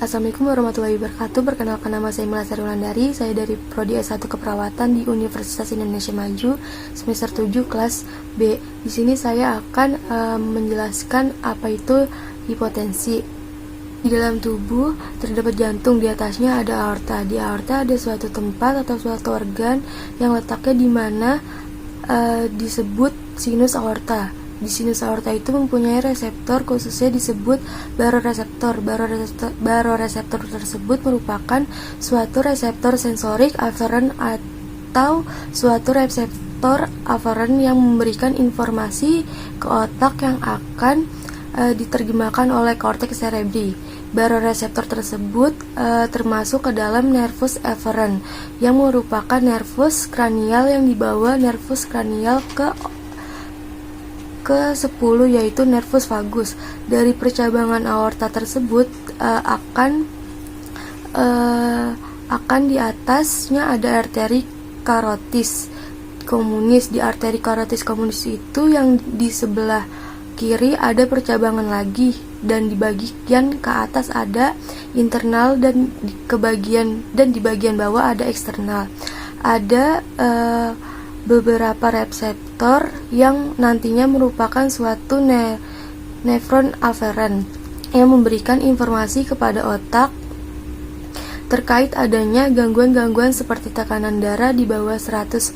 Assalamualaikum warahmatullahi wabarakatuh. Perkenalkan, nama saya Melasari Wulandari. Saya dari Prodi S1 Keperawatan di Universitas Indonesia Maju, semester 7 kelas B. Di sini saya akan menjelaskan apa itu hipotensi. Di dalam tubuh terdapat jantung, di atasnya ada aorta. Di aorta ada suatu tempat atau suatu organ yang letaknya di mana disebut sinus aorta. Di sinus aorta itu mempunyai reseptor, khususnya disebut baroreseptor. Baroreseptor tersebut merupakan suatu reseptor sensorik aferen atau suatu reseptor aferen yang memberikan informasi ke otak yang akan diterjemahkan oleh korteks cerebri. Baroreseptor tersebut termasuk ke dalam nervus efferent yang merupakan nervus kranial yang dibawa nervus kranial ke 10, yaitu nervus vagus. Dari percabangan aorta tersebut akan di atasnya ada arteri karotis komunis. Di arteri karotis komunis itu yang di sebelah kiri ada percabangan lagi, dan di bagian ke atas ada internal dan di bagian bawah ada eksternal. Ada beberapa reseptor yang nantinya merupakan suatu nefron aferen yang memberikan informasi kepada otak terkait adanya gangguan-gangguan seperti tekanan darah di bawah 100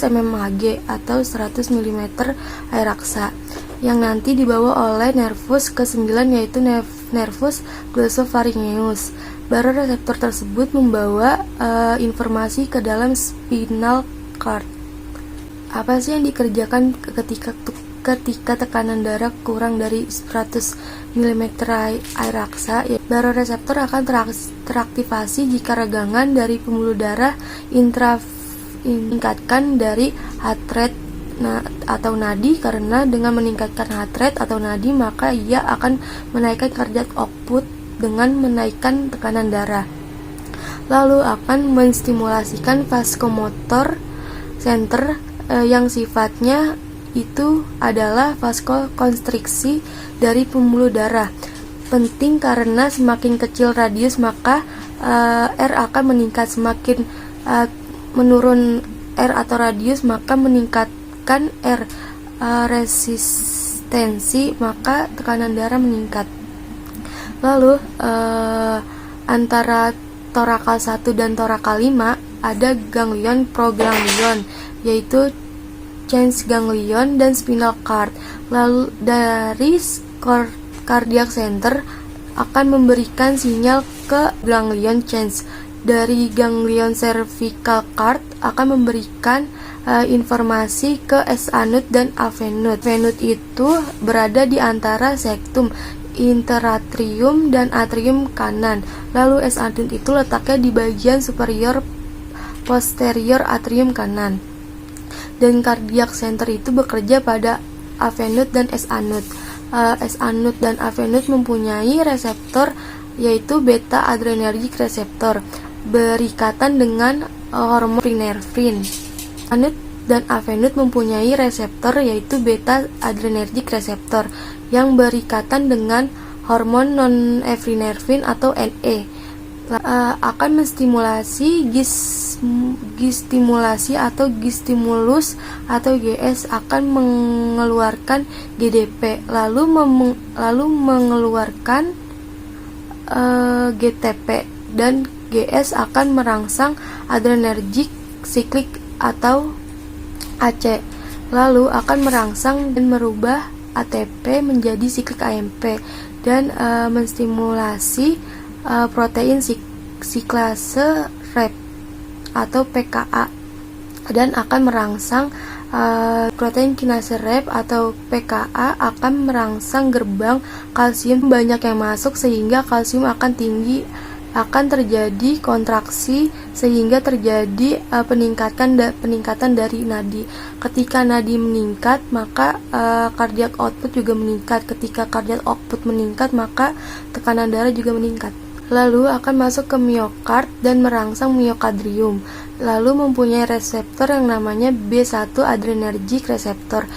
mmHg atau 100 mm air raksa, yang nanti dibawa oleh nervus ke-9, yaitu nervus glossopharyngeus. Baroreseptor tersebut membawa informasi ke dalam spinal cord. Apa sih yang dikerjakan ketika tekanan darah kurang dari 100 mm air raksa? Baroreseptor akan teraktivasi jika regangan dari pembuluh darah meningkatkan dari heart rate atau nadi. Karena dengan meningkatkan heart rate atau nadi, maka ia akan menaikkan cardiac output dengan menaikkan tekanan darah. Lalu akan menstimulasikan vaskomotor center yang sifatnya itu adalah vaskokonstriksi dari pembuluh darah. Penting karena semakin kecil radius maka R akan meningkat. Semakin menurun R atau radius maka meningkatkan R resistensi, maka tekanan darah meningkat. Lalu antara torakal 1 dan torakal 5 ada ganglion proganglion, yaitu change ganglion dan spinal cord. Lalu dari cardiac center akan memberikan sinyal ke ganglion change. Dari ganglion cervical cord akan memberikan informasi ke SA node dan AV node. AV node itu berada di antara septum, interatrium dan atrium kanan. Lalu SA node itu letaknya di bagian superior posterior atrium kanan. Dan cardiac center itu bekerja pada AV node dan SA node. SA node dan AV node mempunyai reseptor, yaitu beta adrenergic receptor, berikatan dengan hormon epinefrin. SA node dan AV node mempunyai reseptor, yaitu beta adrenergic receptor, yang berikatan dengan hormon non-epinefrin atau NE. Akan menstimulasi gistimulasi atau gistimulus atau GS akan mengeluarkan GDP, lalu mengeluarkan GTP, dan GS akan merangsang adrenergic cyclic atau AC, lalu akan merangsang dan merubah ATP menjadi siklik AMP, dan menstimulasi protein siklase REP atau PKA, dan akan merangsang protein kinase REP atau PKA akan merangsang gerbang kalsium banyak yang masuk, sehingga kalsium akan tinggi, akan terjadi kontraksi sehingga terjadi peningkatan dari nadi. Ketika nadi meningkat maka cardiac output juga meningkat. Ketika cardiac output meningkat maka tekanan darah juga meningkat. Lalu akan masuk ke miokard dan merangsang miokardrium. Lalu mempunyai reseptor yang namanya B1 adrenergic receptor,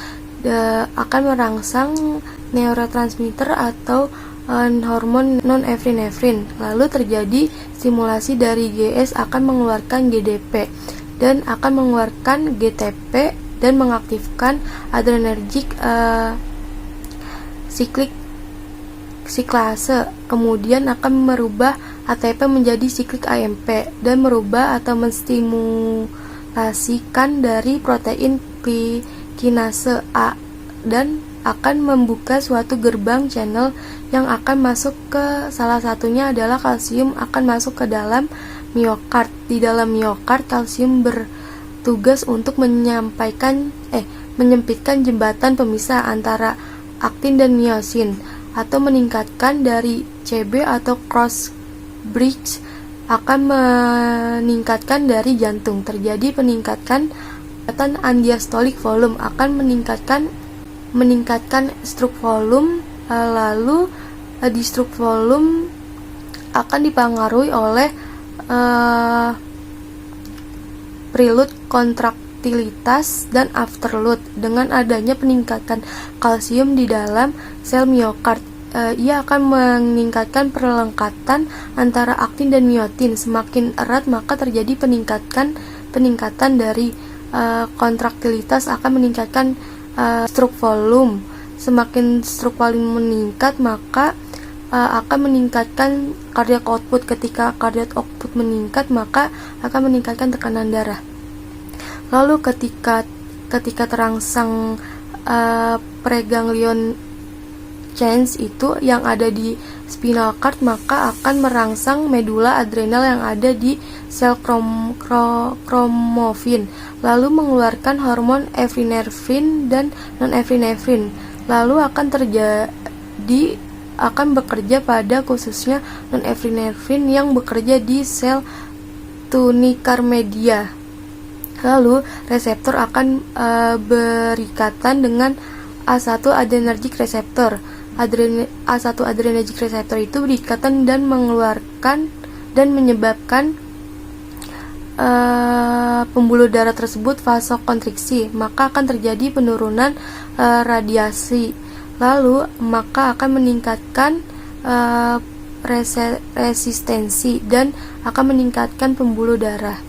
akan merangsang neurotransmitter atau hormon non-epinefrin. Lalu terjadi stimulasi dari GS akan mengeluarkan GDP dan akan mengeluarkan GTP dan mengaktifkan adrenergic siklase. Kemudian akan merubah ATP menjadi siklik AMP dan merubah atau menstimulasikan dari protein kinase A dan akan membuka suatu gerbang channel yang akan masuk ke salah satunya adalah kalsium akan masuk ke dalam miokard. Di dalam miokard, kalsium bertugas untuk menyempitkan jembatan pemisah antara aktin dan miosin atau meningkatkan dari CB atau cross bridge akan meningkatkan dari jantung. Terjadi peningkatan diastolic volume akan meningkatkan stroke volume. Lalu di stroke volume akan dipengaruhi oleh prelude kontraktilitas dan afterload. Dengan adanya peningkatan kalsium di dalam sel miokard, ia akan meningkatkan perlekatan antara aktin dan miosin. Semakin erat maka terjadi peningkatan dari kontraktilitas akan meningkatkan stroke volume. Semakin stroke volume meningkat maka akan meningkatkan cardiac output. Ketika cardiac output meningkat maka akan meningkatkan tekanan darah. Lalu ketika terangsang preganglion change itu yang ada di spinal cord, maka akan merangsang medula adrenal yang ada di sel kromovin, lalu mengeluarkan hormon epinefrin dan non-epinefrin. Lalu akan bekerja pada khususnya non-epinefrin yang bekerja di sel tunikar media. Lalu reseptor akan berikatan dengan A1 adrenergic receptor. A1 adrenergic receptor itu berikatan dan mengeluarkan dan menyebabkan pembuluh darah tersebut vasokonstriksi, maka akan terjadi penurunan radiasi. Lalu maka akan meningkatkan resistensi dan akan meningkatkan pembuluh darah.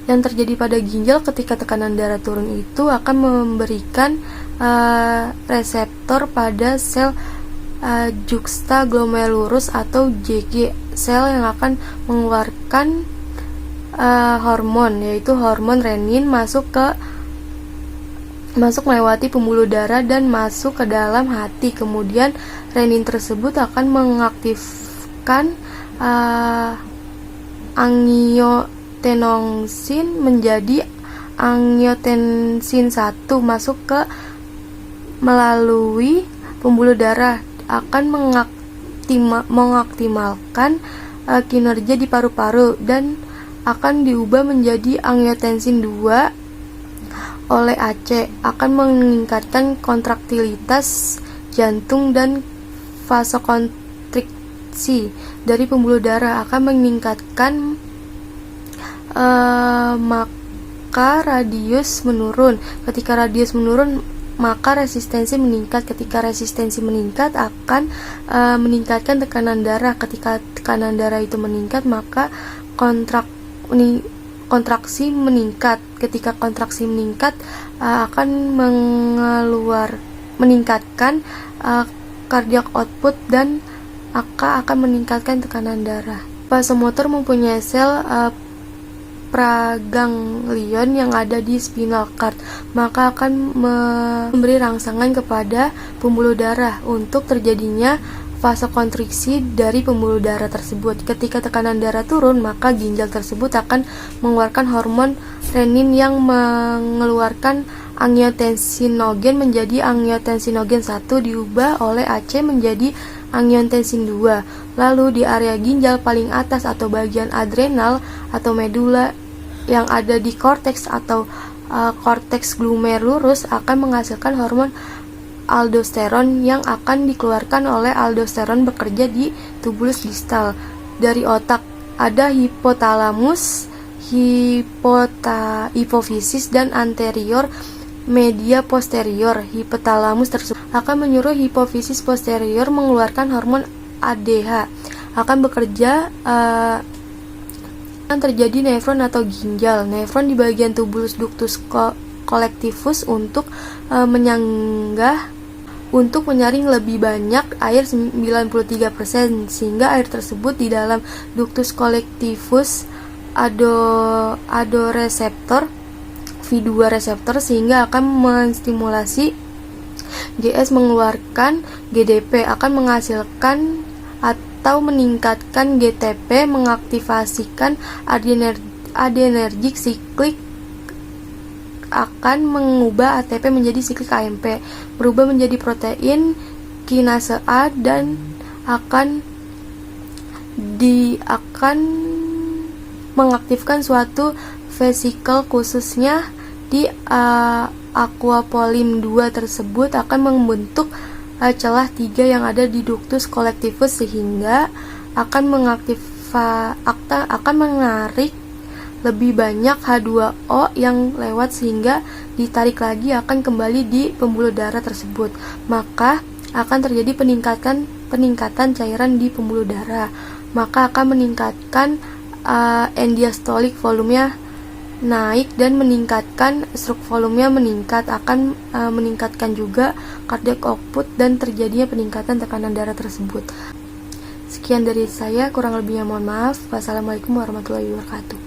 Yang terjadi pada ginjal ketika tekanan darah turun itu akan memberikan reseptor pada sel juxtaglomerulus atau JG, sel yang akan mengeluarkan hormon, yaitu hormon renin masuk melewati pembuluh darah dan masuk ke dalam hati. Kemudian renin tersebut akan mengaktifkan angiotensin menjadi angiotensin 1 masuk ke melalui pembuluh darah, akan mengoptimalkan kinerja di paru-paru dan akan diubah menjadi angiotensin 2 oleh AC, akan meningkatkan kontraktilitas jantung dan vasokonstriksi dari pembuluh darah, akan meningkatkan maka radius menurun. Ketika radius menurun maka resistensi meningkat. Ketika resistensi meningkat akan meningkatkan tekanan darah. Ketika tekanan darah itu meningkat maka kontraksi meningkat. Ketika kontraksi meningkat akan meningkatkan cardiac output dan akan meningkatkan tekanan darah. Vasomotor mempunyai sel praganglion yang ada di spinal cord, maka akan memberi rangsangan kepada pembuluh darah untuk terjadinya vasokonstriksi dari pembuluh darah tersebut. Ketika tekanan darah turun, maka ginjal tersebut akan mengeluarkan hormon renin yang mengeluarkan angiotensinogen menjadi angiotensinogen 1 diubah oleh AC menjadi angiotensin 2. Lalu di area ginjal paling atas atau bagian adrenal atau medula yang ada di korteks atau korteks glomerulus akan menghasilkan hormon aldosteron yang akan dikeluarkan oleh aldosteron bekerja di tubulus distal. Dari otak ada hipotalamus, hipofisis dan anterior media posterior hipotalamus tersebut akan menyuruh hipofisis posterior mengeluarkan hormon ADH, akan bekerja akan terjadi nefron atau ginjal. Nefron di bagian tubulus ductus collectivus untuk menyaring lebih banyak air 93%, sehingga air tersebut di dalam ductus collectivus adoreseptor V2 reseptor, sehingga akan menstimulasi GS mengeluarkan GDP, akan menghasilkan atau meningkatkan GTP, mengaktifasikan adrenergic siklik, akan mengubah ATP menjadi siklik AMP, berubah menjadi protein kinase A, dan akan mengaktifkan suatu vesikel, khususnya di aquapolim 2 tersebut akan membentuk celah 3 yang ada di ductus collectivus, sehingga akan menarik lebih banyak H2O yang lewat, sehingga ditarik lagi akan kembali di pembuluh darah tersebut. Maka akan terjadi peningkatan cairan di pembuluh darah, maka akan meningkatkan end-diastolic volumenya naik dan meningkatkan stroke volumenya meningkat, akan meningkatkan juga cardiac output dan terjadinya peningkatan tekanan darah tersebut. Sekian dari saya, kurang lebihnya mohon maaf. Wassalamualaikum warahmatullahi wabarakatuh.